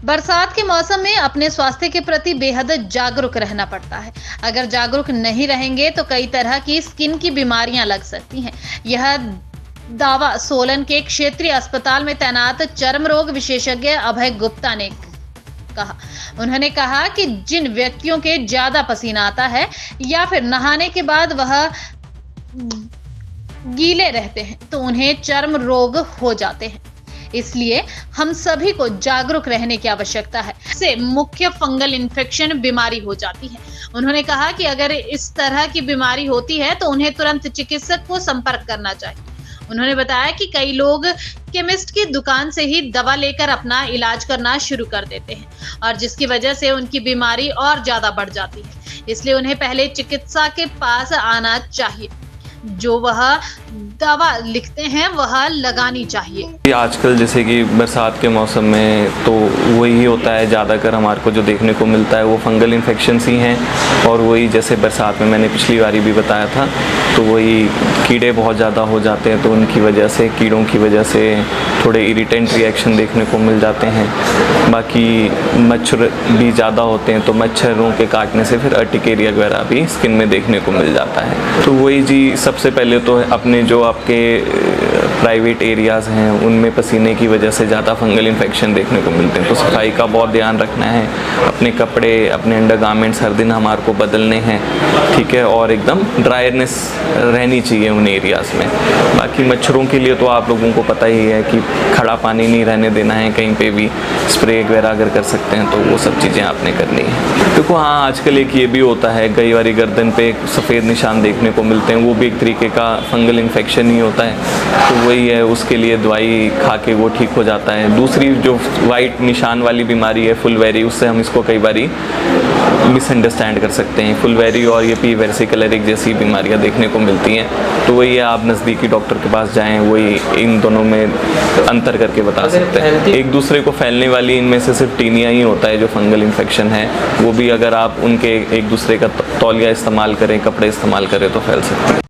बरसात के मौसम में अपने स्वास्थ्य के प्रति बेहद जागरूक रहना पड़ता है। अगर जागरूक नहीं रहेंगे तो कई तरह की स्किन की बीमारियां लग सकती हैं। यह दावा सोलन के क्षेत्रीय अस्पताल में तैनात चर्म रोग विशेषज्ञ अभय गुप्ता ने कहा। उन्होंने कहा कि जिन व्यक्तियों के ज्यादा पसीना आता है या फिर नहाने के बाद वह गीले रहते हैं तो उन्हें चर्म रोग हो जाते हैं। इसलिए हम सभी को जागरूक रहने की आवश्यकता है। इससे मुख्य फंगल इन्फेक्शन बीमारी हो जाती है। उन्होंने कहा कि अगर इस तरह की बीमारी होती है तो उन्हें तुरंत चिकित्सक को संपर्क करना चाहिए। उन्होंने बताया कि कई लोग केमिस्ट की दुकान से ही दवा लेकर अपना इलाज करना शुरू कर देते हैं और जिसकी वजह से उनकी बीमारी और ज्यादा बढ़ जाती है। इसलिए उन्हें पहले चिकित्सा के पास आना चाहिए। जो वह दवा लिखते हैं वह लगानी चाहिए। आजकल जैसे कि बरसात के मौसम में तो वही होता है, ज़्यादातर हमारे को जो देखने को मिलता है वो फंगल इन्फेक्शंस ही हैं। और वही जैसे बरसात में मैंने पिछली बारी भी बताया था, तो वही कीड़े बहुत ज़्यादा हो जाते हैं, तो उनकी वजह से, कीड़ों की वजह से थोड़े इरिटेंट रिएक्शन देखने को मिल जाते हैं। बाकी मच्छर भी ज़्यादा होते हैं, तो मच्छरों के काटने से फिर अर्टिकेरिया वगैरह भी स्किन में देखने को मिल जाता है। तो वही जी, सबसे पहले तो अपने जो आपके प्राइवेट एरियाज़ हैं उनमें पसीने की वजह से ज़्यादा फंगल इन्फेक्शन देखने को मिलते हैं, तो सफाई का बहुत ध्यान रखना है। अपने कपड़े, अपने अंडरगारमेंट्स हर दिन हमारे को बदलने हैं, ठीक है, और एकदम ड्रायनेस रहनी चाहिए उन एरियाज़ में। बाकी मच्छरों के लिए तो आप लोगों को पता ही है कि खड़ा पानी नहीं रहने देना है, कहीं पे भी स्प्रे वगैरह अगर कर सकते हैं तो वो सब चीज़ें आपने करनी है। देखो हाँ, आजकल एक ये भी होता है, कई बार गर्दन पे सफ़ेद निशान देखने को मिलते हैं, वो भी एक तरीके का फंगल इन्फेक्शन ही होता है। तो वही है, उसके लिए दवाई खा के वो ठीक हो जाता है। दूसरी जो वाइट निशान वाली बीमारी है फुलवेरी, उससे हम इसको कई बारी मिसअंडरस्टैंड कर सकते हैं। फुलवेरी और ये पी वेसिकुलरिक जैसी बीमारियां देखने को मिलती हैं, तो वही है, आप नज़दीकी डॉक्टर के पास जाएं, वही इन दोनों में अंतर करके बता सकते हैं। एक दूसरे को फैलने वाली इनमें से सिर्फ टीनिया ही होता है जो फंगल इन्फेक्शन है, वो भी अगर आप उनके एक दूसरे का तौलिया इस्तेमाल करें, कपड़े इस्तेमाल करें तो फैल सकते हैं।